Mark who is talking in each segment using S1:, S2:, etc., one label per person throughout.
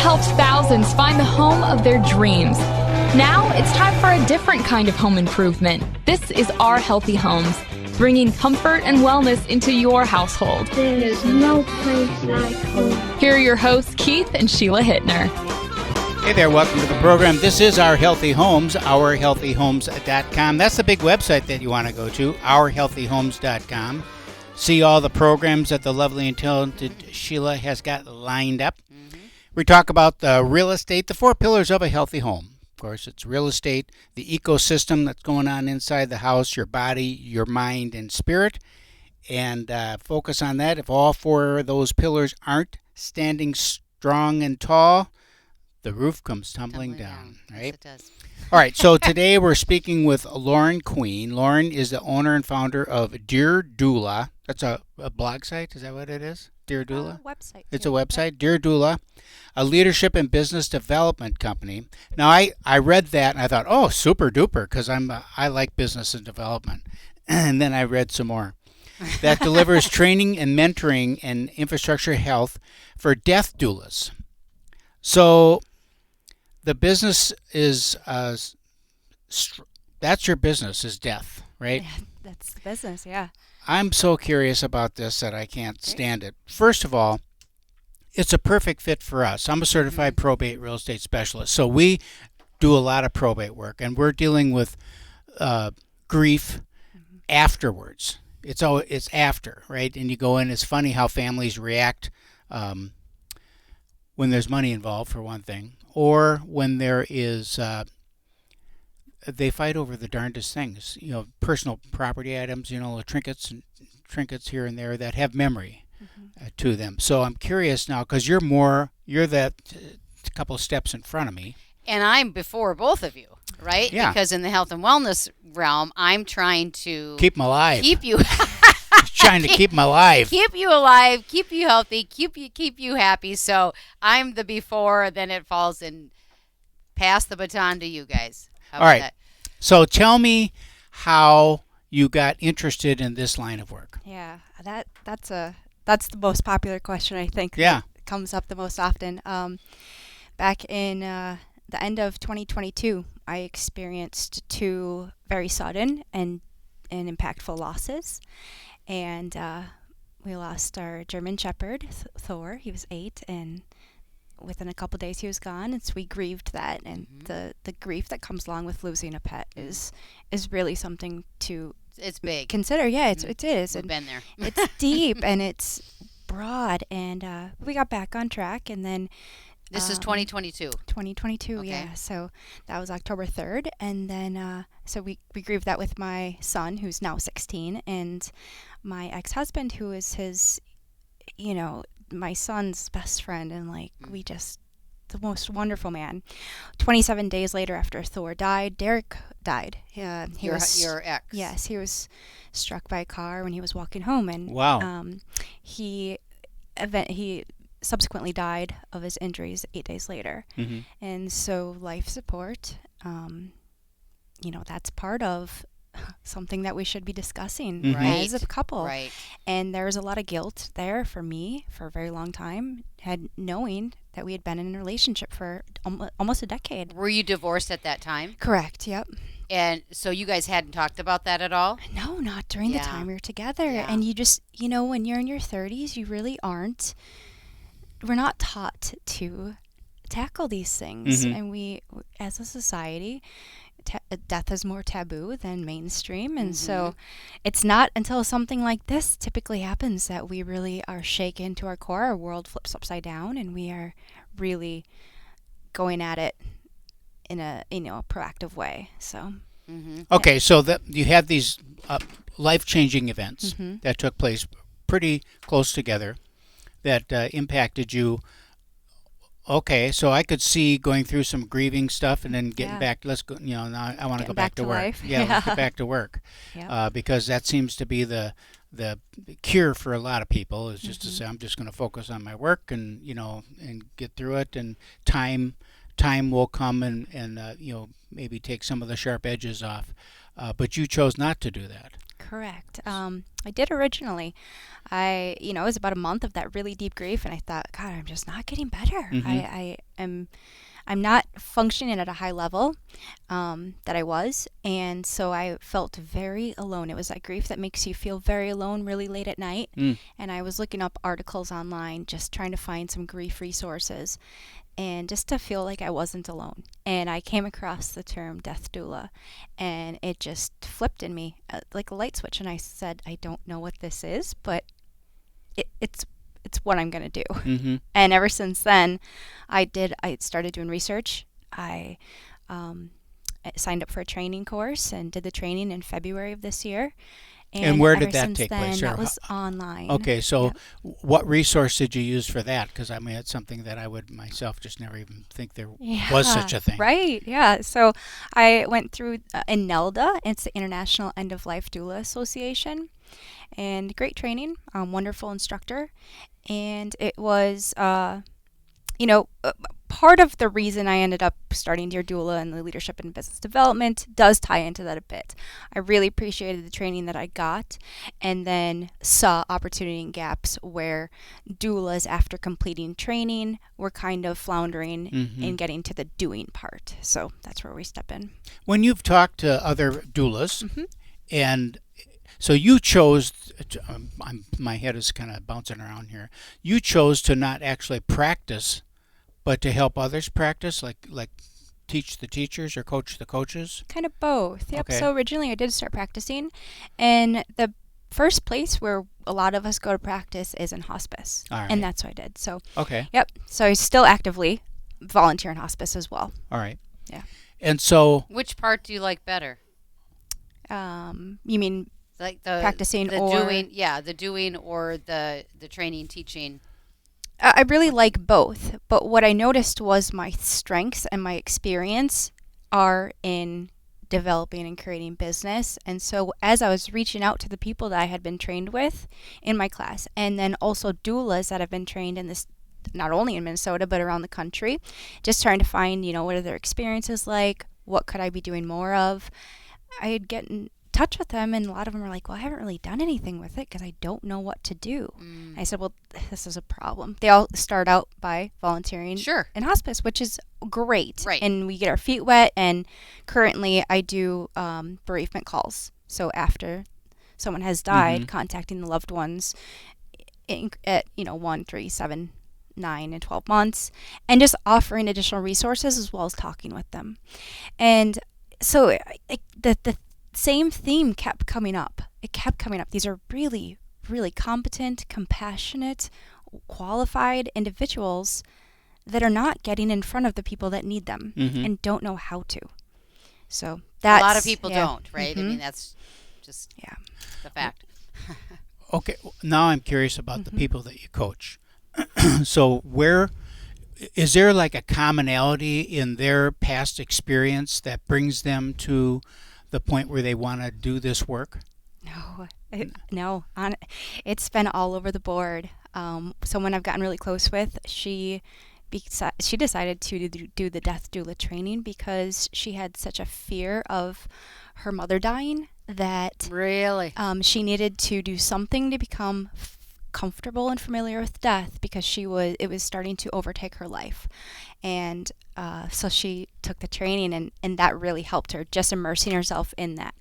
S1: helped thousands find the home of their dreams. Now it's time for a different kind of home improvement. This is Our Healthy Homes, bringing comfort and wellness into your household.
S2: There is no place like home.
S1: Here are your hosts, Keith and Sheila Hittner.
S3: Hey there, welcome to the program. This is Our Healthy Homes, ourhealthyhomes.com. That's the big website that you want to go to, ourhealthyhomes.com. See all the programs that the lovely and talented Sheila has got lined up. We talk about the real estate, the 4 pillars of a healthy home. Of course, it's real estate, the ecosystem that's going on inside the house, your body, your mind, and spirit. And focus on that. If all 4 of those pillars aren't standing strong and tall, the roof comes tumbling down, right?
S4: Yes, it does.
S3: All right, so today we're speaking with Lauren Queen. Lauren is the owner and founder of Dear Doula. That's a blog site, is that what it is? Dear Doula?
S5: Website.
S3: It's a website, Dear Doula, a leadership and business development company. Now, I read that and I thought, oh, super duper, because I like business and development. And then I read some more. That delivers training and mentoring and infrastructure health for death doulas. So the business is, that's your business, is death, right?
S5: Yeah, that's the business, yeah.
S3: I'm so curious about this that I can't stand it. First of all, it's a perfect fit for us. I'm a certified probate real estate specialist, so we do a lot of probate work, and we're dealing with grief afterwards. It's after, right? And you go in. It's funny how families react when there's money involved, for one thing, or when there is. They fight over the darndest things, personal property items, trinkets here and there that have memory to them. So I'm curious now, because you're that couple steps in front of me.
S4: And I'm before both of you, right?
S3: Yeah.
S4: Because in the health and wellness realm, I'm trying to
S3: Keep them alive.
S4: keep you
S3: Trying to keep them alive.
S4: keep you alive, keep you healthy, keep you happy. So I'm the before, then it falls and pass the baton to you guys. How
S3: All
S4: about
S3: right.
S4: that?
S3: So tell me how you got interested in this line of work.
S5: Yeah, that's the most popular question, I think.
S3: Yeah.
S5: That comes up the most often. Back in the end of 2022, I experienced 2 very sudden and impactful losses. And we lost our German Shepherd, Thor. He was 8, and within a couple days he was gone, and so we grieved that. And the grief that comes along with losing a pet is really something to
S4: It's big.
S5: consider. Yeah, it is.
S4: We've
S5: And
S4: been there.
S5: it's deep and it's broad, and we got back on track, and then
S4: This is 2022.
S5: 2022,
S4: Okay.
S5: yeah. So that was October 3rd, and then so we grieved that with my son, who's now 16, and my ex-husband, who is his, my son's best friend, and we just, the most wonderful man. 27 days later, after Thor died, Derek died.
S4: Your ex.
S5: Yes, he was struck by a car when he was walking home, and
S3: Wow.
S5: he subsequently died of his injuries 8 days later. And so life support, that's part of something that we should be discussing as a couple.
S4: Right.
S5: And there was a lot of guilt there for me for a very long time, knowing that we had been in a relationship for almost a decade.
S4: Were you divorced at that time?
S5: Correct, yep.
S4: And so you guys hadn't talked about that at all?
S5: No, not during the
S4: Yeah.
S5: time we were together.
S4: Yeah.
S5: And you just, when you're in your 30s, you really aren't. We're not taught to tackle these things. And we, as a society, death is more taboo than mainstream. And so it's not until something like this typically happens that we really are shaken to our core. Our world flips upside down, and we are really going at it in a proactive way. So
S3: Okay, so you had these life-changing events that took place pretty close together that impacted you. Okay, so I could see going through some grieving stuff and then getting back. Let's go. Now I want to go back to work.
S5: life.
S3: Yeah, let's get back to work.
S5: Yep.
S3: Because that seems to be the cure for a lot of people, is just to say, I'm just going to focus on my work and and get through it, and time will come and maybe take some of the sharp edges off. But you chose not to do that.
S5: Correct. I did originally. It was about a month of that really deep grief, and I thought, God, I'm just not getting better. I'm not functioning at a high level that I was, and so I felt very alone. It was that grief that makes you feel very alone really late at night, and I was looking up articles online, just trying to find some grief resources, and just to feel like I wasn't alone. And I came across the term death doula, and it just flipped in me like a light switch, and I said, I don't know what this is, but it's what I'm going to do. And ever since then, I started doing research. I signed up for a training course and did the training in February of this year.
S3: And where did
S5: ever
S3: that
S5: since
S3: take
S5: then,
S3: place?
S5: That was online.
S3: Okay, so what resource did you use for that? Because I mean, it's something that I would myself just never even think there was such a thing.
S5: Right, yeah. So I went through INELDA. It's the International End of Life Doula Association. And great training, wonderful instructor. And it was, part of the reason I ended up starting Dear Doula and the leadership and business development does tie into that a bit. I really appreciated the training that I got, and then saw opportunity and gaps where doulas, after completing training, were kind of floundering in getting to the doing part. So that's where we step in.
S3: When you've talked to other doulas, and so you chose, my head is kind of bouncing around here, you chose to not actually practice, but to help others practice, like teach the teachers or coach the coaches?
S5: Kind of both. Yep.
S3: Okay.
S5: So originally I did start practicing, and the first place where a lot of us go to practice is in hospice.
S3: All right.
S5: And that's what I did. So
S3: Okay.
S5: Yep. So I still actively volunteer in hospice as well.
S3: All right.
S5: Yeah.
S3: And so,
S4: Which part do you like better?
S5: You mean
S4: Like the
S5: practicing
S4: the
S5: or
S4: doing, the doing or the training, teaching.
S5: I really like both, but what I noticed was my strengths and my experience are in developing and creating business. And so as I was reaching out to the people that I had been trained with in my class, and then also doulas that have been trained in this, not only in Minnesota, but around the country, just trying to find, what are their experiences like? What could I be doing more of? I'd get in touch with them, and a lot of them are like, well, I haven't really done anything with it because I don't know what to do. I said, well, this is a problem. They all start out by volunteering in hospice, which is great.
S4: Right.
S5: And we get our feet wet, and currently I do bereavement calls. So after someone has died, contacting the loved ones at 1, 3, 7, 9, and 12 months, and just offering additional resources as well as talking with them. And so the same theme kept coming up. It kept coming up. These are really, really competent, compassionate, qualified individuals that are not getting in front of the people that need them and don't know how to. So that's...
S4: A lot of people don't, right? I mean, that's just the fact.
S3: okay, now I'm curious about the people that you coach. So where... Is there like a commonality in their past experience that brings them to the point where they want to do this work?
S5: No. It's been all over the board. Someone I've gotten really close with, she decided to do the death doula training because she had such a fear of her mother dying that
S4: Really?
S5: She needed to do something to become comfortable and familiar with death because it was starting to overtake her life. And so she took the training, and that really helped her, just immersing herself in that.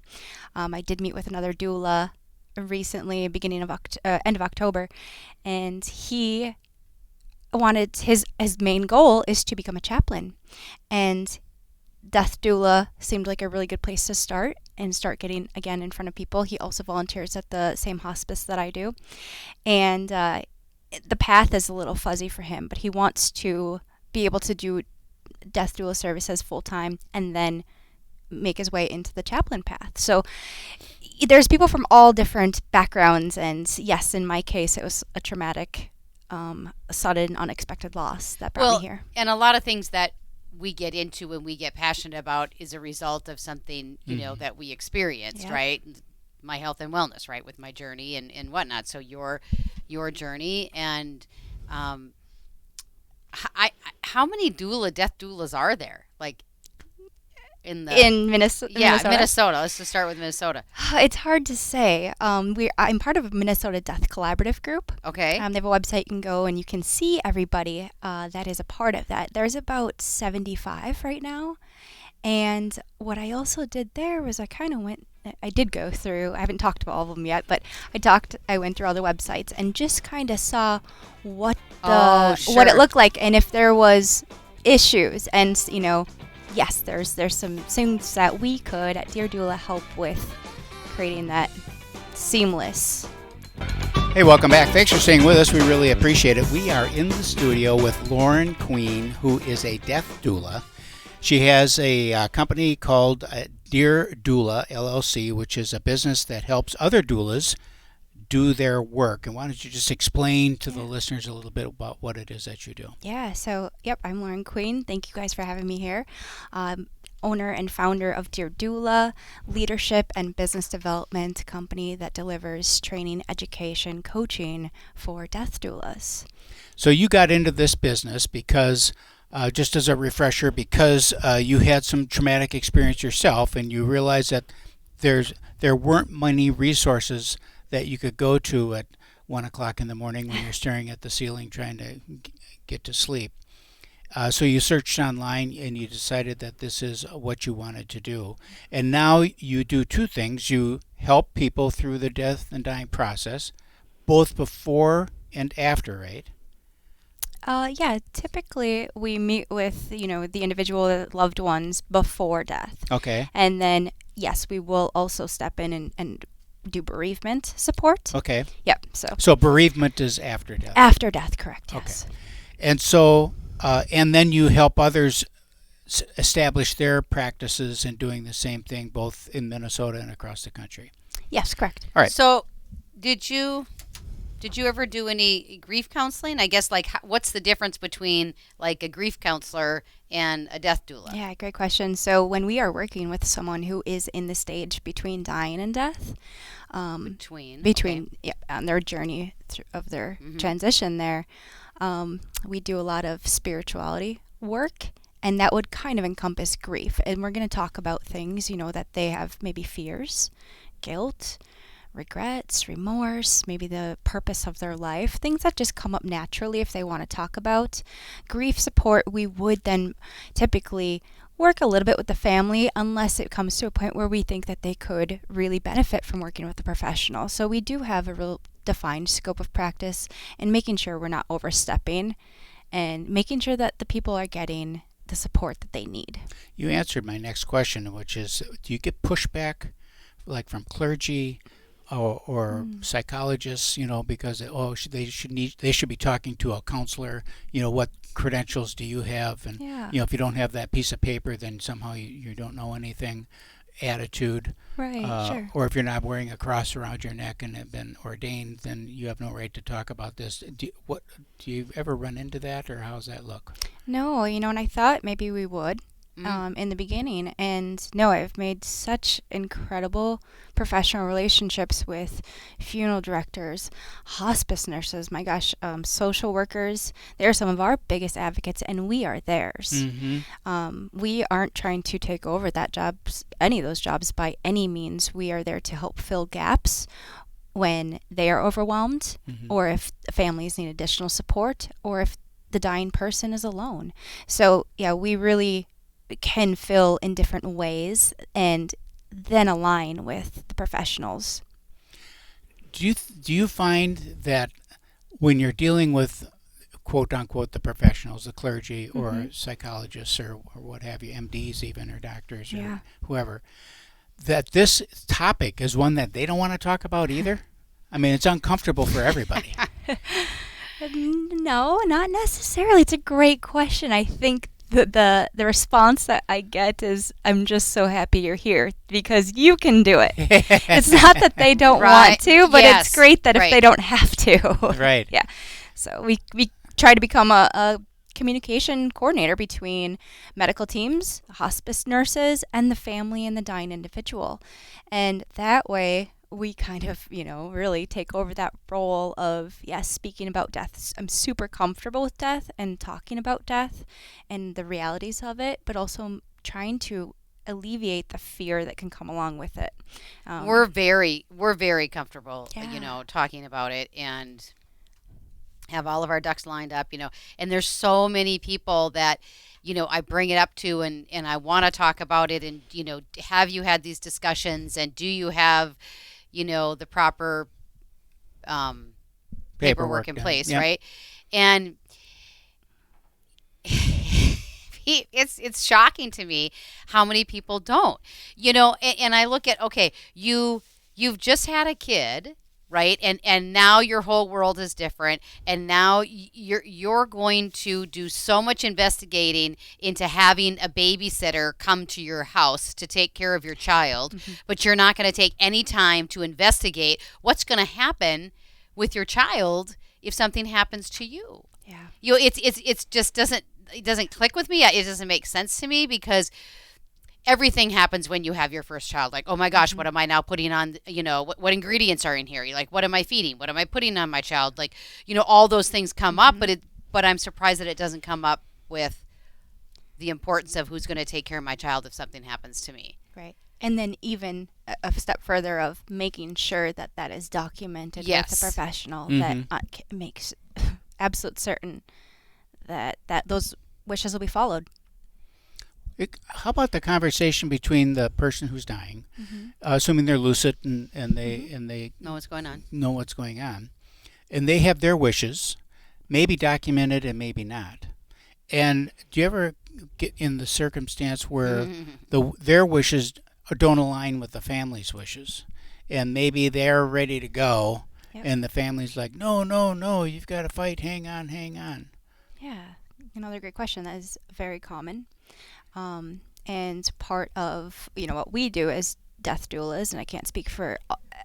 S5: I did meet with another doula recently, beginning of end of October, and he wanted his main goal is to become a chaplain, and death doula seemed like a really good place to start and start getting again in front of people. He also volunteers at the same hospice that I do, and the path is a little fuzzy for him, but he wants to be able to do death doula services full time and then make his way into the chaplain path. So there's people from all different backgrounds, and yes, in my case, it was a traumatic, sudden, unexpected loss that brought me here.
S4: And a lot of things that we get into and we get passionate about is a result of something, that we experienced, right? My health and wellness, right? With my journey and whatnot. So your journey, and how many death doulas are there? Like,
S5: in Minnesota?
S4: Minnesota. Let's just start with Minnesota.
S5: It's hard to say. I'm part of a Minnesota Death Collaborative group.
S4: Okay.
S5: They have a website you can go and you can see everybody that is a part of that. There's about 75 right now. And what I also did there was I did go through, I haven't talked about all of them yet, but I went through all the websites and just kind of saw what it looked like and if there was issues. And, yes, there's some things that we could at Dear Doula help with creating that seamless.
S3: Hey, welcome back. Thanks for staying with us. We really appreciate it. We are in the studio with Lauren Queen, who is a death doula. She has a company called Dear Doula LLC, which is a business that helps other doulas do their work. And why don't you just explain to the listeners a little bit about what it is that you do?
S5: Yeah, so, I'm Lauren Queen. Thank you guys for having me here. Owner and founder of Dear Doula, leadership and business development company that delivers training, education, coaching for death doulas.
S3: So you got into this business because... just as a refresher, because you had some traumatic experience yourself and you realized that there weren't many resources that you could go to at 1 o'clock in the morning when you're staring at the ceiling trying to get to sleep. So you searched online and you decided that this is what you wanted to do. And now you do two things. You help people through the death and dying process, both before and after, right?
S5: Typically we meet with, the individual loved ones before death.
S3: Okay.
S5: And then, yes, we will also step in and do bereavement support.
S3: Okay.
S5: Yep.
S3: So bereavement is after death.
S5: After death, correct, yes.
S3: Okay. And so, and then you help others establish their practices in doing the same thing, both in Minnesota and across the country.
S5: Yes, correct.
S3: All right.
S4: So did you ever do any grief counseling? I guess, what's the difference between, a grief counselor and a death doula?
S5: Yeah, great question. So when we are working with someone who is in the stage between dying and death, on their journey of their transition there, we do a lot of spirituality work, and that would kind of encompass grief. And we're going to talk about things, that they have maybe fears, guilt, regrets, remorse, maybe the purpose of their life, things that just come up naturally if they want to talk about. Grief support, we would then typically work a little bit with the family unless it comes to a point where we think that they could really benefit from working with a professional. So we do have a real defined scope of practice and making sure we're not overstepping and making sure that the people are getting the support that they need.
S3: You answered my next question, which is, do you get pushback from clergy or psychologists, because they should be talking to a counselor, what credentials do you have, and if you don't have that piece of paper, then somehow you don't know anything, attitude,
S5: right? Sure.
S3: Or if you're not wearing a cross around your neck and have been ordained, then you have no right to talk about this. Do you ever run into that, or how's that look?
S5: No, and I thought maybe we would. In the beginning, and no, I've made such incredible professional relationships with funeral directors, hospice nurses, my gosh, social workers. They're some of our biggest advocates, and we are theirs. We aren't trying to take over any of those jobs by any means. We are there to help fill gaps when they are overwhelmed, or if families need additional support, or if the dying person is alone. So we really can fill in different ways and then align with the professionals.
S3: Do you find that when you're dealing with quote unquote the professionals, the clergy or psychologists or what have you, MDs even, or doctors or whoever, that this topic is one that they don't want to talk about either? I mean, it's uncomfortable for everybody.
S5: No, not necessarily. It's a great question. I think the response that I get is, I'm just so happy you're here because you can do it. It's not that they don't want to, but it's great that if they don't have to.
S3: Right.
S5: Yeah. So we try to become a communication coordinator between medical teams, hospice nurses, and the family and the dying individual. And that way we kind of, really take over that role of, speaking about death. I'm super comfortable with death and talking about death and the realities of it, but also trying to alleviate the fear that can come along with it.
S4: We're very comfortable,
S5: Yeah.
S4: talking about it and have all of our ducks lined up, and there's so many people that, I bring it up to and I want to talk about it and, have you had these discussions and do you have, the proper paperwork in
S3: done.
S4: place,
S3: Yep.
S4: right? And it's shocking to me how many people don't, and I look at, okay, you've just had a kid, right? And now your whole world is different, and now you're going to do so much investigating into having a babysitter come to your house to take care of your child, but you're not going to take any time to investigate what's going to happen with your child if something happens to you.
S5: Yeah.
S4: It's just it doesn't click with me. It doesn't make sense to me because everything happens when you have your first child. Like, oh my gosh, what am I now putting on? What ingredients are in here? You're like, what am I feeding? What am I putting on my child? Like, all those things come up, but I'm surprised that it doesn't come up with the importance of who's going to take care of my child if something happens to me.
S5: Right. And then even a step further of making sure that that is documented with a professional that makes absolute certain that those wishes will be followed.
S3: How about the conversation between the person who's dying, assuming they're lucid and they
S4: Know what's going on.
S3: know what's going on, and they have their wishes, maybe documented and maybe not. And do you ever get in the circumstance where their wishes don't align with the family's wishes, and maybe they're ready to go, and the family's like, no, you've got to fight, hang on.
S5: Yeah, another great question. That is very common. And part of, what we do as death doulas, and I can't speak for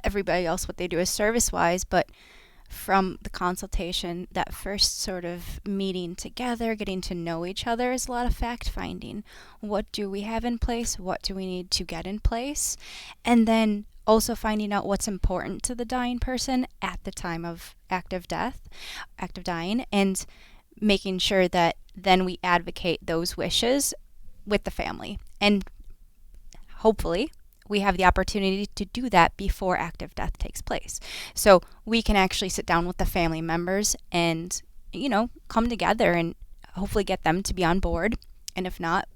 S5: everybody else what they do as service-wise, but from the consultation, that first sort of meeting together, getting to know each other is a lot of fact-finding. What do we have in place? What do we need to get in place? And then also finding out what's important to the dying person at the time of active dying, and making sure that then we advocate those wishes with the family. And hopefully we have the opportunity to do that before active death takes place. So we can actually sit down with the family members and, come together and hopefully get them to be on board. And if not,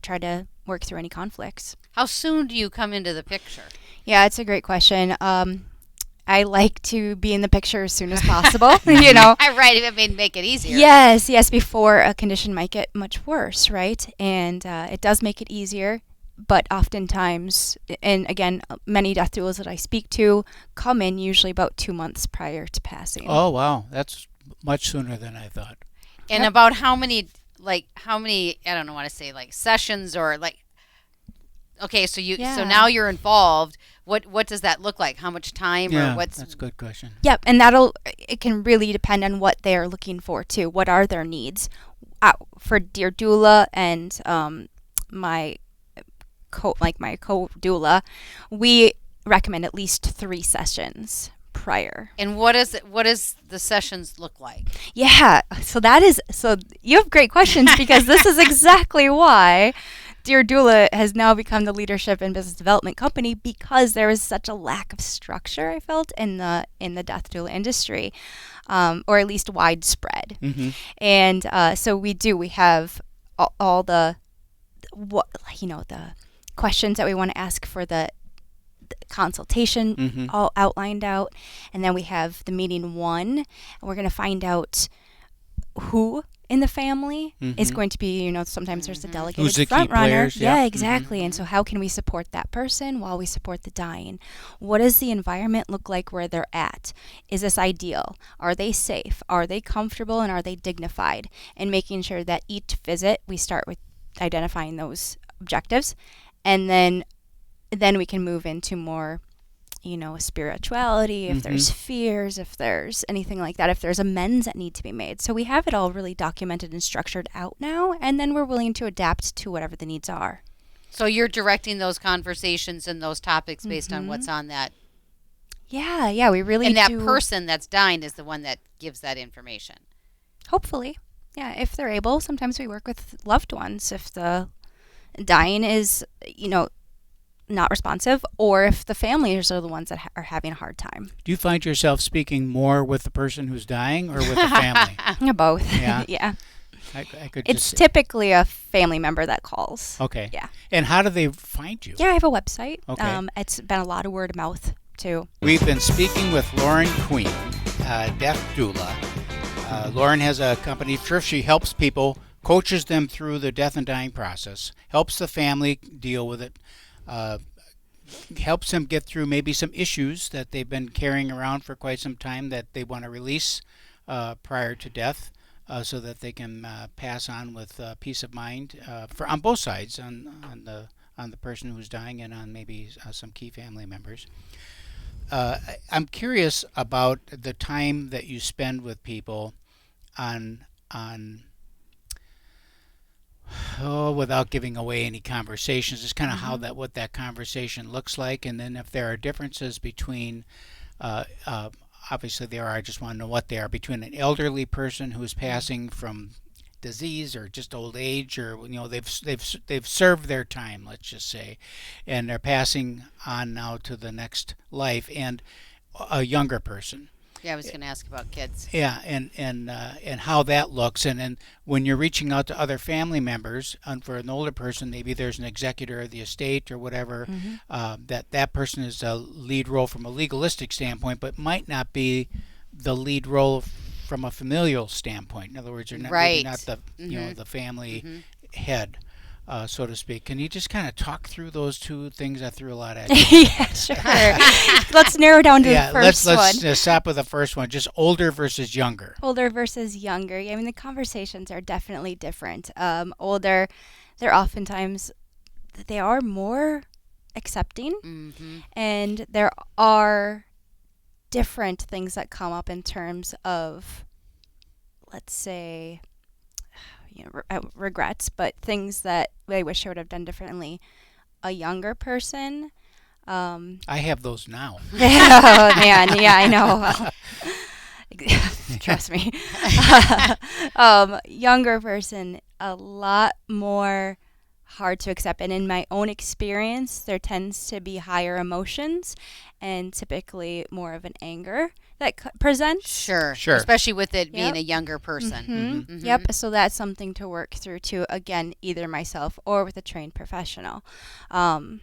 S5: try to work through any conflicts.
S4: How soon do you come into the picture?
S5: Yeah, it's a great question. I like to be in the picture as soon as possible,
S4: Right, I mean, make it easier.
S5: Yes, before a condition might get much worse, right? And it does make it easier, but oftentimes, and again, many death doulas that I speak to come in usually about 2 months prior to passing.
S3: Oh, wow. That's much sooner than I thought.
S4: And about how many, I don't want to say sessions or okay, so so now you're involved. What does that look like? How much time or what's
S5: Mm-hmm.
S3: That's a good question.
S5: Yep, and it can really depend on what they're looking for too. What are their needs? For Dear Doula and my co-doula, we recommend at least 3 sessions prior.
S4: And what does the sessions look like?
S5: Yeah, so you have great questions because this is exactly why Dear Doula has now become the leadership and business development company, because there is such a lack of structure, I felt, in the death doula industry, or at least widespread. And so we have all the questions that we want to ask for the consultation all outlined out, and then we have the meeting 1, and we're going to find out who in the family is going to be, sometimes there's the delegated
S3: Who's the
S5: front
S3: key
S5: runner.
S3: players?
S5: Yeah, exactly. And so how can we support that person while we support the dying? What does the environment look like where they're at? Is this ideal? Are they safe? Are they comfortable? And are they dignified? And making sure that each visit we start with identifying those objectives, and then we can move into more spirituality, if there's fears, if there's anything like that, if there's amends that need to be made. So we have it all really documented and structured out now, and then we're willing to adapt to whatever the needs are.
S4: So you're directing those conversations and those topics based on what's on that.
S5: Yeah, we really
S4: And that
S5: do.
S4: person that's dying is the one that gives that information.
S5: Hopefully. Yeah, if they're able. Sometimes we work with loved ones if the dying is, not responsive, or if the families are the ones that are having a hard time.
S3: Do you find yourself speaking more with the person who's dying or with the family?
S5: Both.
S3: Yeah.
S5: Yeah.
S3: I could
S5: It's
S3: just
S5: typically a family member that calls.
S3: Okay.
S5: Yeah.
S3: And how do they find you?
S5: Yeah, I have a website.
S3: Okay.
S5: It's been a lot of word of mouth too.
S3: We've been speaking with Lauren Queen, death doula. Lauren has a company. First, she helps people, coaches them through the death and dying process, helps the family deal with it, helps them get through maybe some issues that they've been carrying around for quite some time that they want to release prior to death, so that they can pass on with peace of mind on both sides, on the person who's dying and on maybe some key family members. I'm curious about the time that you spend with people on without giving away any conversations, just kind of how what that conversation looks like, and then if there are differences between obviously there are, I just want to know what they are, between an elderly person who's passing from disease or just old age, or they've served their time, let's just say, and they're passing on now to the next life, and a younger person.
S4: Yeah, I was going to ask about kids.
S3: Yeah, and how that looks, and then when you're reaching out to other family members, and for an older person, maybe there's an executor of the estate or whatever, that person is a lead role from a legalistic standpoint, but might not be the lead role from a familial standpoint. In other words, you're not, maybe not the the family head, so to speak. Can you just kind of talk through those two things? I threw a lot at you.
S5: Yeah, sure. Let's narrow down to the first one.
S3: Let's stop with the first one. Just older versus younger.
S5: Older versus younger. I mean, the conversations are definitely different. Older, they're oftentimes, they are more accepting, and there are different things that come up in terms of, let's say, regrets, but things that I wish I would have done differently. A younger person.
S3: I have those now.
S5: Oh, man. Yeah, I know. Trust me. Younger person, a lot more hard to accept. And in my own experience, there tends to be higher emotions and typically more of an anger that presents.
S4: Sure. Especially with it being a younger person.
S5: Yep. So that's something to work through too. Again, either myself or with a trained professional. And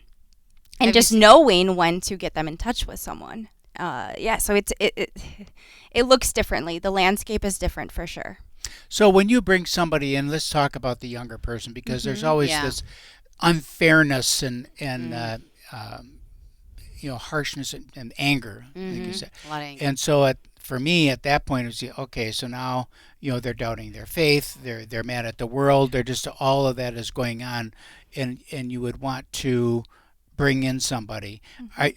S5: just knowing when to get them in touch with someone. So it looks differently. The landscape is different for sure.
S3: So when you bring somebody in, let's talk about the younger person, because there's always this unfairness and harshness and anger, like you said.
S4: A lot of anger.
S3: And so for me at that point, it was okay. So now they're doubting their faith. They're mad at the world. They're just, all of that is going on, and you would want to bring in somebody.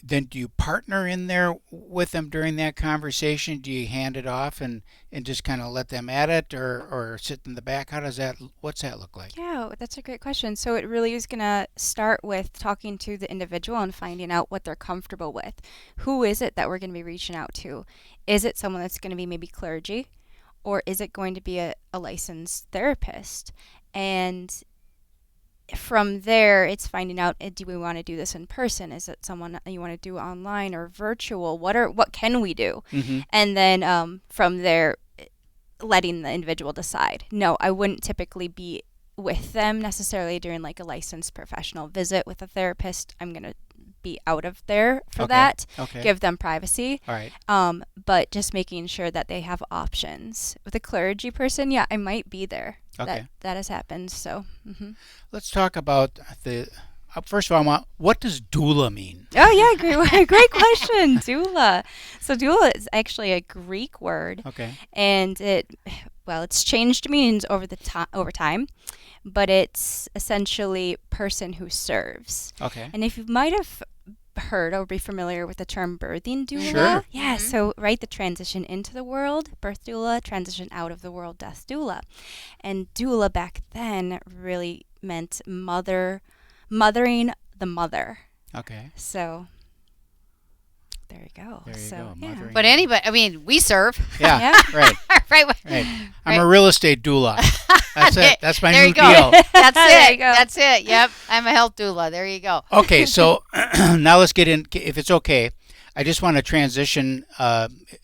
S3: Then do you partner in there with them during that conversation? Do you hand it off and just kind of let them at it, or sit in the back? What's that look like?
S5: Yeah, that's a great question. So it really is going to start with talking to the individual and finding out what they're comfortable with. Who is it that we're going to be reaching out to? Is it someone that's going to be maybe clergy, or is it going to be a licensed therapist? And from there, it's finding out, do we want to do this in person? Is it someone you want to do online or virtual? What can we do? And then from there, letting the individual decide. No, I wouldn't typically be with them necessarily during like a licensed professional visit with a therapist. I'm going to be out of there for that. Give them privacy.
S3: All right.
S5: But just making sure that they have options. With a clergy person, I might be there.
S3: Okay.
S5: That has happened. So.
S3: Let's talk about first of all, what does doula mean?
S5: Oh yeah, great question. Doula. So doula is actually a Greek word.
S3: Okay.
S5: And it's changed meanings over time, but it's essentially person who serves.
S3: Okay.
S5: And if you might have heard or be familiar with the term birthing doula.
S3: Sure.
S5: Yeah, so the transition into the world, birth doula, transition out of the world, death doula. And doula back then really meant mothering the mother.
S3: Okay.
S5: So There you go.
S3: There you
S5: so,
S3: go.
S5: Yeah.
S3: Mothering.
S4: But anybody, I mean, we serve.
S3: Yeah, right.
S4: right.
S3: Right. I'm a real estate doula. That's it. That's my
S4: There
S3: new
S4: you go.
S3: deal.
S4: That's
S5: There
S4: it.
S5: you go.
S4: That's it. Yep. I'm a health doula. There you go.
S3: Okay, so now let's get in, if it's okay. I just want to transition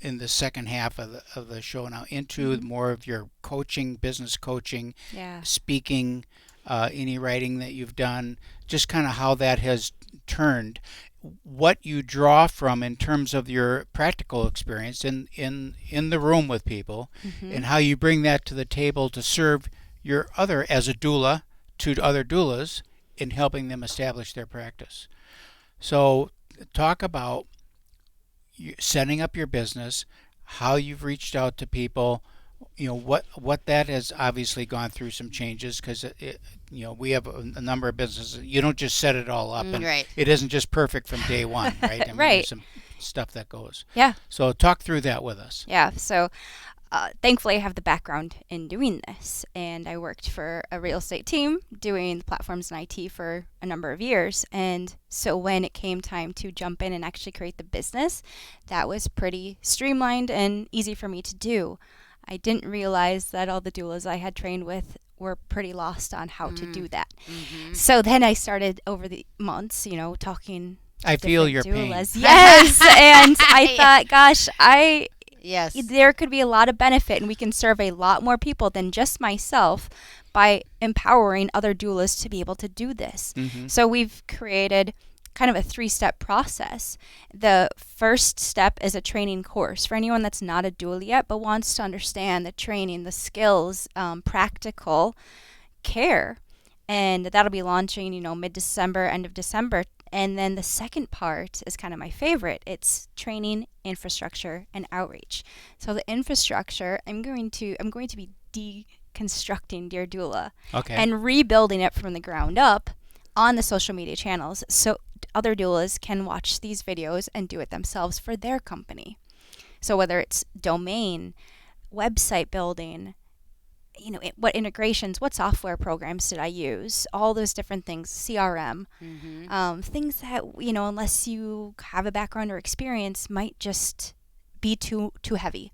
S3: in the second half of the show now into more of your coaching, business coaching, speaking, any writing that you've done, just kind of how that has turned, what you draw from in terms of your practical experience in the room with people, and how you bring that to the table to serve your other, as a doula, to other doulas in helping them establish their practice. So talk about setting up your business, how you've reached out to people, what that has obviously gone through some changes, because we have a number of businesses. You don't just set it all up, and it isn't just perfect from day one, right? I mean, there's some stuff that goes.
S5: Yeah.
S3: So talk through that with us.
S5: Yeah. So thankfully, I have the background in doing this, and I worked for a real estate team doing the platforms and IT for a number of years. And so when it came time to jump in and actually create the business, that was pretty streamlined and easy for me to do. I didn't realize that all the doulas I had trained with were pretty lost on how to do that. So then I started over the months, talking to
S3: I feel your
S5: doulas.
S3: pain.
S5: Yes. And I thought, gosh,
S4: Yes.
S5: there could be a lot of benefit, and we can serve a lot more people than just myself by empowering other doulas to be able to do this. So we've created kind of a 3-step process. The first step is a training course for anyone that's not a doula yet but wants to understand the training, the skills, practical care. And that'll be launching, mid-December, end of December. And then the second part is kind of my favorite. It's training, infrastructure, and outreach. So the infrastructure, I'm going to be deconstructing Dear Doula and rebuilding it from the ground up on the social media channels, so other doulas can watch these videos and do it themselves for their company. So whether it's domain, website building, what integrations, what software programs did I use, all those different things, CRM, things that, unless you have a background or experience, might just be too heavy.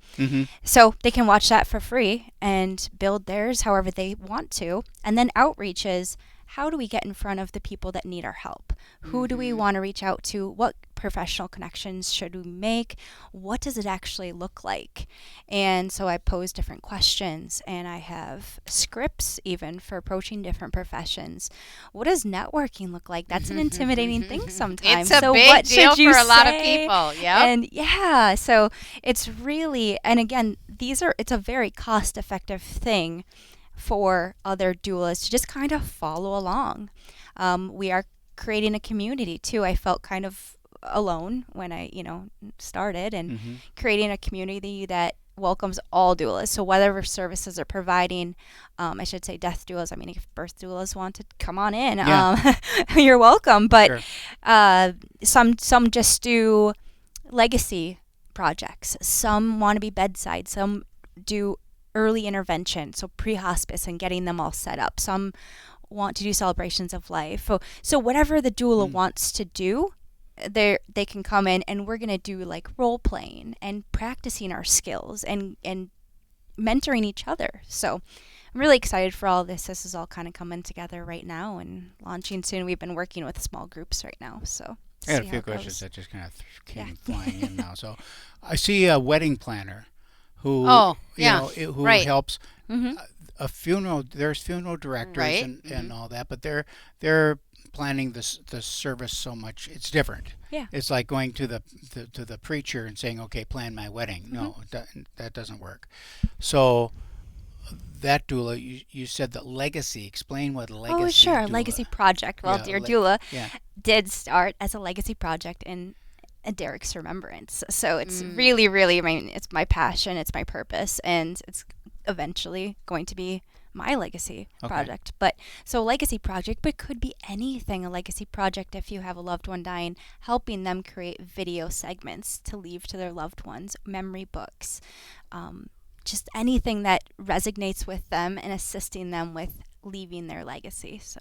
S5: So they can watch that for free and build theirs however they want to. And then outreach is, how do we get in front of the people that need our help? Who do we want to reach out to? What professional connections should we make? What does it actually look like? And so I pose different questions, and I have scripts even for approaching different professions. What does networking look like? That's an intimidating thing sometimes.
S4: It's a big deal for a lot of people. Yeah.
S5: And so it's really, and again, it's a very cost-effective thing for other doulas to just kind of follow along. We are creating a community too. I felt kind of alone when I, started, and creating a community that welcomes all doulas. So whatever services are providing, I should say death doulas. I mean, if birth doulas want to come on in, you're welcome. But some just do legacy projects. Some want to be bedside. Some do early intervention, so pre-hospice and getting them all set up. Some want to do celebrations of life. So whatever the doula wants to do, they can come in, and we're going to do like role playing and practicing our skills and mentoring each other. So I'm really excited for all this. This is all kind of coming together right now and launching soon. We've been working with small groups right now. So
S3: I had a few questions that just kind of came flying in now. So I see a wedding planner who who helps a funeral. There's funeral directors and all that, but they're planning the service so much. It's different. Yeah, it's like going to the preacher and saying, "Okay, plan my wedding." No, that doesn't work. So that doula, you said that legacy. Explain what legacy.
S5: Oh, sure,
S3: doula.
S5: Legacy project. Well, Dear Doula did start as a legacy project in Derek's remembrance. So it's really, really, it's my passion, it's my purpose, and it's eventually going to be my legacy project. But so legacy project, but could be anything. A legacy project, if you have a loved one dying, helping them create video segments to leave to their loved ones, memory books, just anything that resonates with them and assisting them with leaving their legacy. So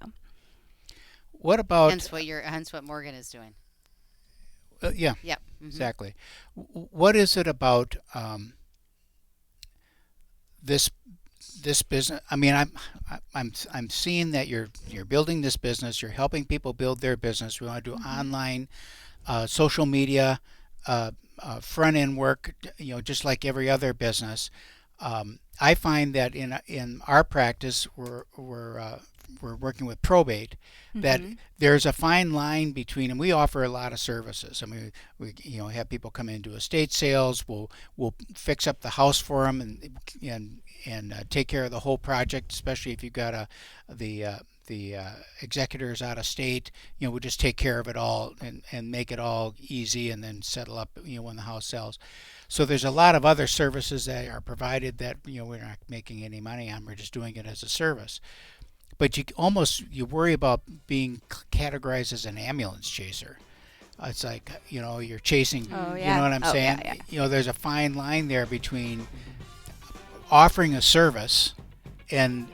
S3: what about
S4: hence what Morgan is doing.
S3: Yeah.
S4: Yep.
S3: exactly. What is it about this business? I mean, I'm seeing that you're building this business. You're helping people build their business. We want to do online, social media, front end work. Just like every other business. I find that in our practice, we're working with probate. That there's a fine line between, and we offer a lot of services. I mean, we have people come in and do estate sales. We'll fix up the house for them and take care of the whole project, especially if you've got the executors out of state. We'll just take care of it all and make it all easy, and then settle up when the house sells. So there's a lot of other services that are provided that we're not making any money on. We're just doing it as a service. But you worry about being categorized as an ambulance chaser. It's like you're chasing.
S5: Oh,
S3: You
S5: yeah.
S3: know what I'm saying?
S5: Yeah.
S3: There's a fine line there between offering a service and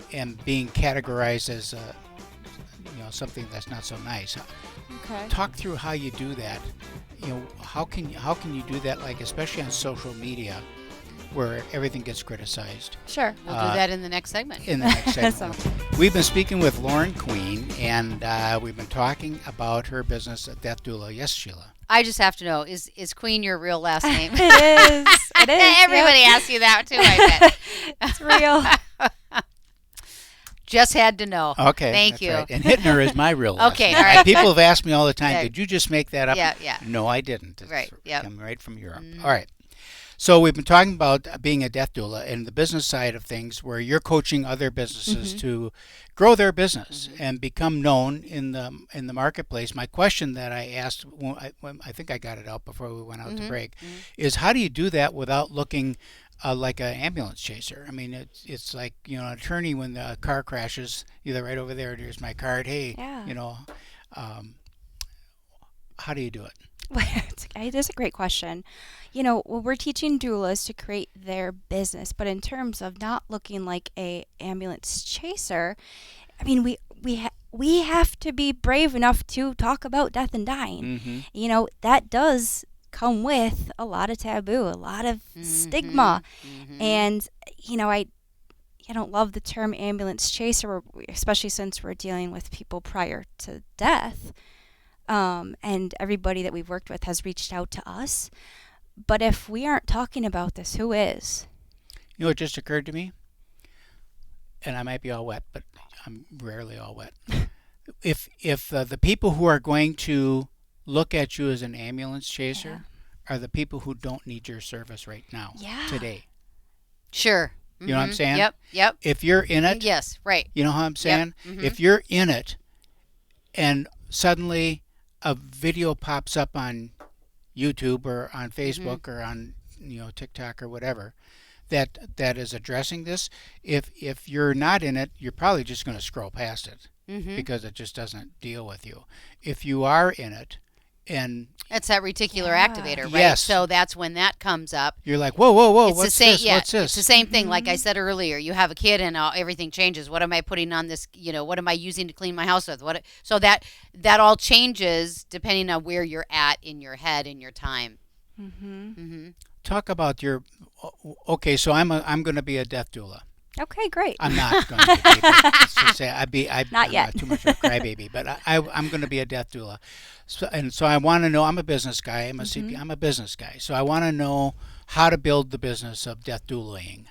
S3: being categorized as something that's not so nice.
S5: Okay.
S3: Talk through how you do that. How can you do that? Like especially on social media, where everything gets criticized.
S5: Sure.
S4: We'll do that in the next segment.
S3: In the next segment, we've been speaking with Lauren Queen, and we've been talking about her business at Death Doula. Yes, Sheila.
S4: I just have to know, is Queen your real last name?
S5: It is. It is.
S4: Everybody asks you that too, I bet.
S5: It's real.
S4: Just had to know.
S3: Okay.
S4: Thank
S3: that's
S4: you.
S3: Right. And Hittner is my real last
S4: Okay,
S3: name.
S4: all right.
S3: People have asked me all the time,
S4: Yeah.
S3: did you just make that up?
S4: Yeah.
S3: No, I didn't. It's
S4: Right, yep.
S3: come right from Europe. All right. So we've been talking about being a death doula and the business side of things, where you're coaching other businesses to grow their business and become known in the marketplace. My question that I asked, I think I got it out before we went out to break, is how do you do that without looking like an ambulance chaser? I mean, it's like an attorney when the car crashes. Either right over there, here's my card. Hey, how do you do it?
S5: That's a great question. We're teaching doulas to create their business, but in terms of not looking like a ambulance chaser, I mean, we have to be brave enough to talk about death and dying. That does come with a lot of taboo, a lot of stigma, and I don't love the term ambulance chaser, especially since we're dealing with people prior to death. And everybody that we've worked with has reached out to us. But if we aren't talking about this, who is?
S3: It just occurred to me, and I might be all wet, but I'm rarely all wet. If the people who are going to look at you as an ambulance chaser are the people who don't need your service right now, today.
S4: Sure.
S3: You know what I'm saying?
S4: Yep.
S3: If you're in it.
S4: Yes, right.
S3: You know how I'm saying? If you're in it and suddenly a video pops up on YouTube or on Facebook or on TikTok or whatever that is addressing this, if you're not in it, you're probably just going to scroll past it because it just doesn't deal with you. If you are in it, and
S4: that's that reticular activator, right?
S3: Yes.
S4: So that's when that comes up.
S3: You're like, whoa,
S4: It's
S3: what's
S4: the same,
S3: this? What's this?
S4: It's the same thing. Like I said earlier, you have a kid and everything changes. What am I putting on this? What am I using to clean my house with? So that all changes depending on where you're at in your head in your time.
S3: Talk about your. Okay, so I'm going to be a death doula.
S5: Okay, great.
S3: I'm not going to say
S5: Not yet.
S3: Too much of a crybaby, but I'm going to be a death doula. So I want to know. I'm a business guy. I'm a CP. I'm a business guy. So I want to know how to build the business of death doulaing.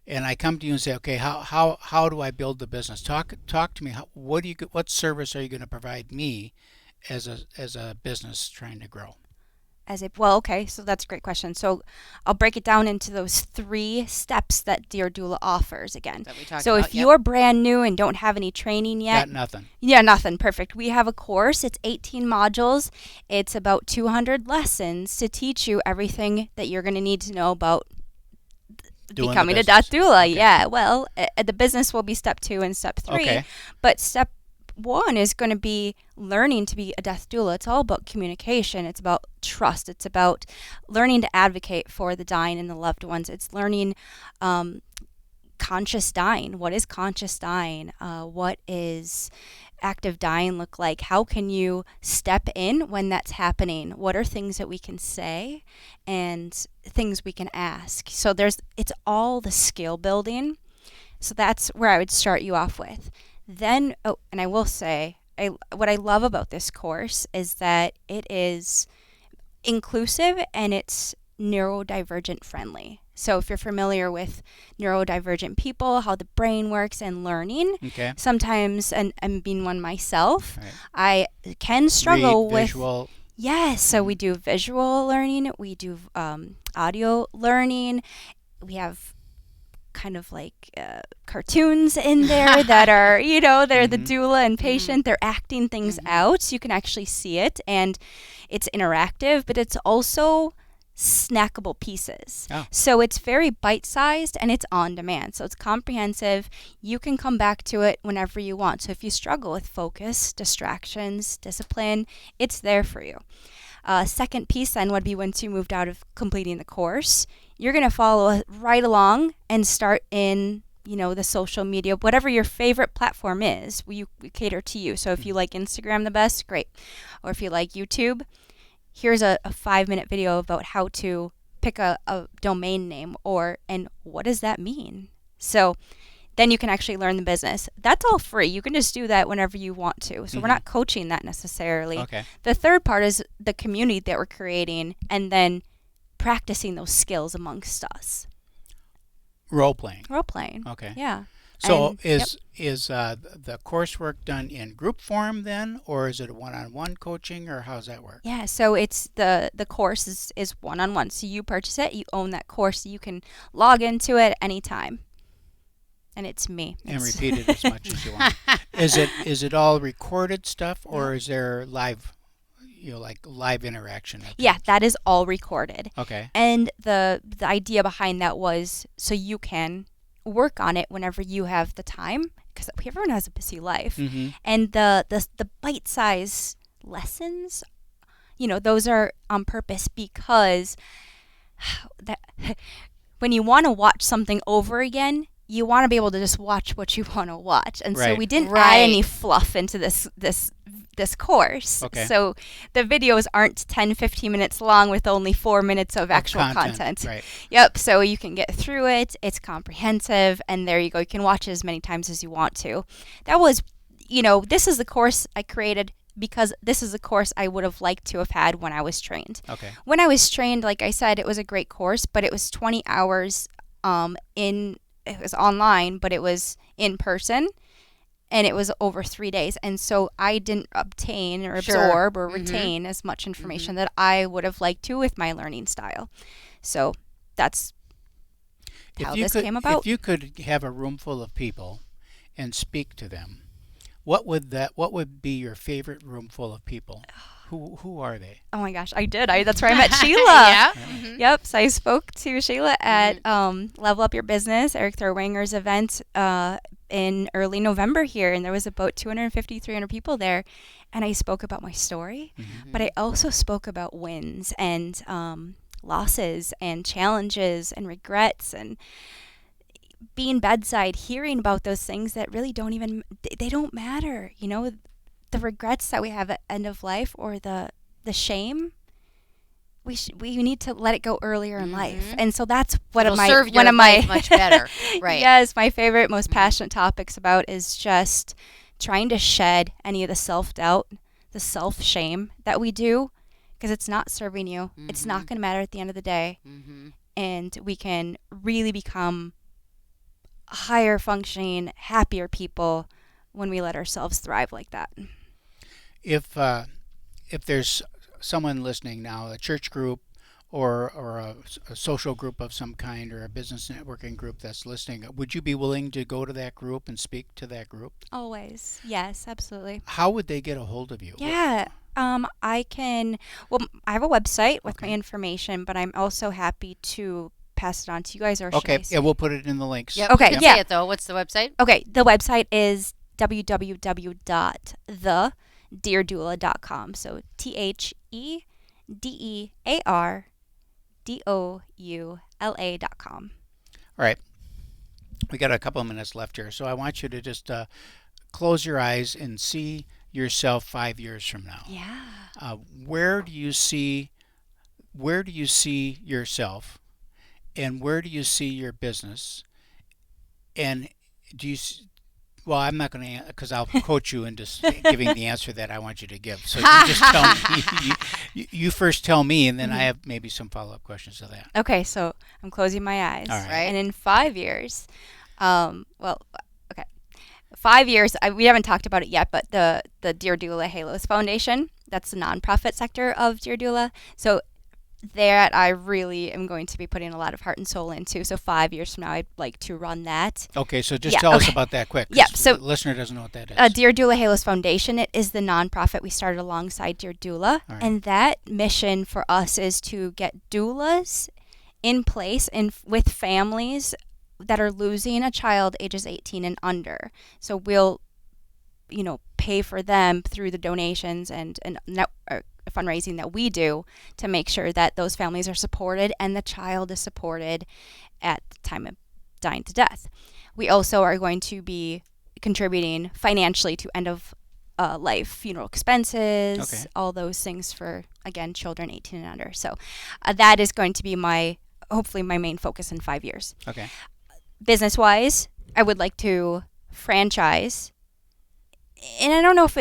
S3: And I come to you and say, okay, how do I build the business? Talk to me. What service are you going to provide me as a business trying to grow?
S5: Okay, so that's a great question. So I'll break it down into those 3 steps that Dear Doula offers again.
S4: That we talked
S5: so
S4: about,
S5: if you're brand new and don't have any training yet.
S3: Got nothing.
S5: Yeah, nothing. Perfect. We have a course. It's 18 modules. It's about 200 lessons to teach you everything that you're going to need to know about becoming a death doula. Okay. Yeah, well, the business will be step 2 and step 3.
S3: Okay.
S5: But step 1 is going to be learning to be a death doula. It's all about communication. It's about trust. It's about learning to advocate for the dying and the loved ones. It's learning conscious dying. What is conscious dying? What is active dying look like? How can you step in when that's happening? What are things that we can say and things we can ask? So it's all the skill building. So that's where I would start you off with. Then, and I will say, what I love about this course is that it is inclusive and it's neurodivergent friendly. So if you're familiar with neurodivergent people, how the brain works and learning, sometimes, and being one myself, I can struggle with
S3: visual.
S5: Yes, so we do visual learning, we do audio learning, we have kind of like cartoons in there that are, they're the doula and patient. They're acting things out, so you can actually see it, and it's interactive, but it's also snackable pieces. So it's very bite-sized and it's on demand. So it's comprehensive. You can come back to it whenever you want. So if you struggle with focus, distractions, discipline, it's there for you. Second piece then would be once you moved out of completing the course, you're going to follow right along and start in the social media, whatever your favorite platform is, we cater to you. So if you like Instagram the best, great. Or if you like YouTube, here's a 5-minute video about how to pick a domain name and what does that mean? So then you can actually learn the business. That's all free. You can just do that whenever you want to. So we're not coaching that necessarily.
S3: Okay.
S5: The third part is the community that we're creating and then practicing those skills amongst us.
S3: Role playing.
S5: Okay. Yeah.
S3: So is the coursework done in group form then, or is it one-on-one coaching, or how's that work?
S5: Yeah, so it's the course is one-on-one. So you purchase it, you own that course, so you can log into it anytime. And it's me.
S3: And repeat it as much as you want. Is it all recorded stuff, or is there live, like live interaction?
S5: Yeah, that is all recorded.
S3: Okay.
S5: And the idea behind that was so you can work on it whenever you have the time, because everyone has a busy life. And the bite-sized lessons, those are on purpose because when you want to watch something over again, you want to be able to just watch what you want to watch. And so we didn't add any fluff into this course.
S3: Okay.
S5: So the videos aren't 10-15 minutes long with only 4 minutes of actual content.
S3: Right.
S5: Yep. So you can get through it. It's comprehensive, and there you go. You can watch it as many times as you want to. That was, this is the course I created because this is the course I would have liked to have had when I was trained.
S3: Okay.
S5: When I was trained, like I said, it was a great course, but it was 20 hours it was online, but it was in person. And it was over 3 days. And so I didn't obtain or absorb or retain as much information that I would have liked to with my learning style. So that's how this came about.
S3: If you could have a room full of people and speak to them, what would be your favorite room full of people? Who are they?
S5: Oh my gosh, I did. That's where I met Sheila. Yep. So I spoke to Sheila at Level Up Your Business, Eric Thorwanger's event in early November here, and there was about 250, 300 people there, and I spoke about my story, but I also spoke about wins and losses and challenges and regrets and being bedside, hearing about those things that really they don't matter, the regrets that we have at end of life or the shame, we need to let it go earlier in life. And so that's one of my
S4: much better. Right.
S5: Yes, my favorite, most passionate topics about is just trying to shed any of the self-doubt, the self-shame that we do, because it's not serving you. It's not going to matter at the end of the day. And we can really become higher functioning, happier people when we let ourselves thrive like that.
S3: If there's someone listening now, a church group or a social group of some kind, or a business networking group that's listening, would you be willing to go to that group and speak to that group?
S5: Always. Yes, absolutely.
S3: How would they get a hold of you?
S5: Yeah. I have a website with my information, but I'm also happy to pass it on to you guys. Or
S3: okay. Yeah, we'll put it in the links.
S4: Yep.
S5: Okay.
S4: Say it though. What's the website?
S5: Okay. The website is www.thedeardoula.com. So TheDearDoula.com.
S3: All right. We got a couple of minutes left here, so I want you to just close your eyes and see yourself 5 years from now.
S5: Yeah.
S3: Where do you see yourself, and where do you see your business? And do you? Well, I'm not going to, because I'll coach you into giving the answer that I want you to give. So you just tell me. You first tell me, and then I have maybe some follow-up questions to that.
S5: Okay, so I'm closing my eyes.
S3: All right.
S5: And in 5 years, 5 years, we haven't talked about it yet, but the Dear Doula Halos Foundation, that's the nonprofit sector of Dear Doula. So that I really am going to be putting a lot of heart and soul into. So 5 years from now, I'd like to run that.
S3: Okay, so just tell us about that quick.
S5: Yeah, so
S3: the listener doesn't know what that is.
S5: Dear Doula Halos Foundation, it is the nonprofit we started alongside Dear Doula.
S3: Right.
S5: And that mission for us is to get doulas in place with families that are losing a child ages 18 and under. So we'll, pay for them through the donations and fundraising that we do to make sure that those families are supported and the child is supported at the time of dying to death. We also are going to be contributing financially to end of life funeral expenses, all those things for, again, children 18 and under. So that is going to be hopefully my main focus in 5 years.
S3: Okay.
S5: Business-wise, I would like to franchise, and I don't know if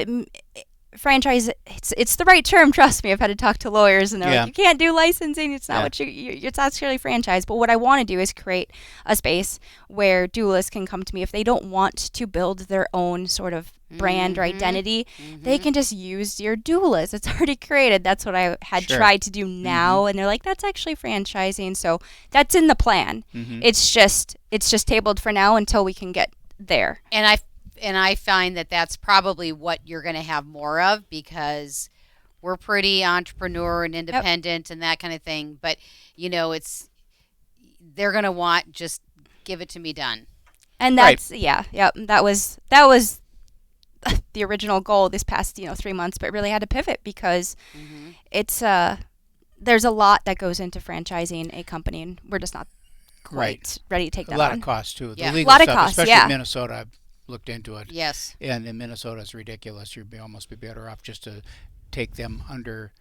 S5: franchise, it's the right term, trust me. I've had to talk to lawyers, and they're like, you can't do licensing, it's not what it's actually franchise. But what I want to do is create a space where doulas can come to me if they don't want to build their own sort of brand or identity. They can just use your doulas. It's already created. That's what I had tried to do now, and they're like, that's actually franchising. So that's in the plan. It's just tabled for now until we can get there.
S4: And I find that that's probably what you're going to have more of, because we're pretty entrepreneur and independent and that kind of thing. But, they're going to want just give it to me done.
S5: And that's, that was the original goal this past, 3 months, but really had to pivot because it's, there's a lot that goes into franchising a company, and we're just not quite ready to take that on.
S3: A lot of costs, too.
S4: Yeah.
S3: The legal
S5: a lot of
S3: stuff,
S5: costs,
S3: especially in Minnesota. I've looked into it.
S4: Yes.
S3: And in Minnesota, it's ridiculous. You'd almost be better off just to take them under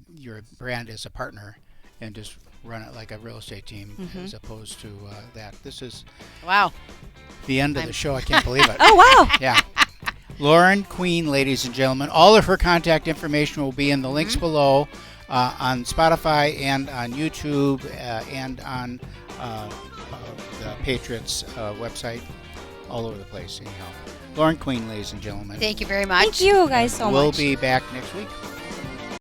S3: your brand as a partner and just run it like a real estate team as opposed to that. This is the end of the show. I can't believe it.
S5: Oh, wow.
S3: Yeah. Lauren Queen, ladies and gentlemen. All of her contact information will be in the links below on Spotify and on YouTube and on the Patriots website. All over the place, anyhow. Lauren Queen, ladies and gentlemen.
S4: Thank you very much.
S5: Thank you guys so much.
S3: We'll be back next week.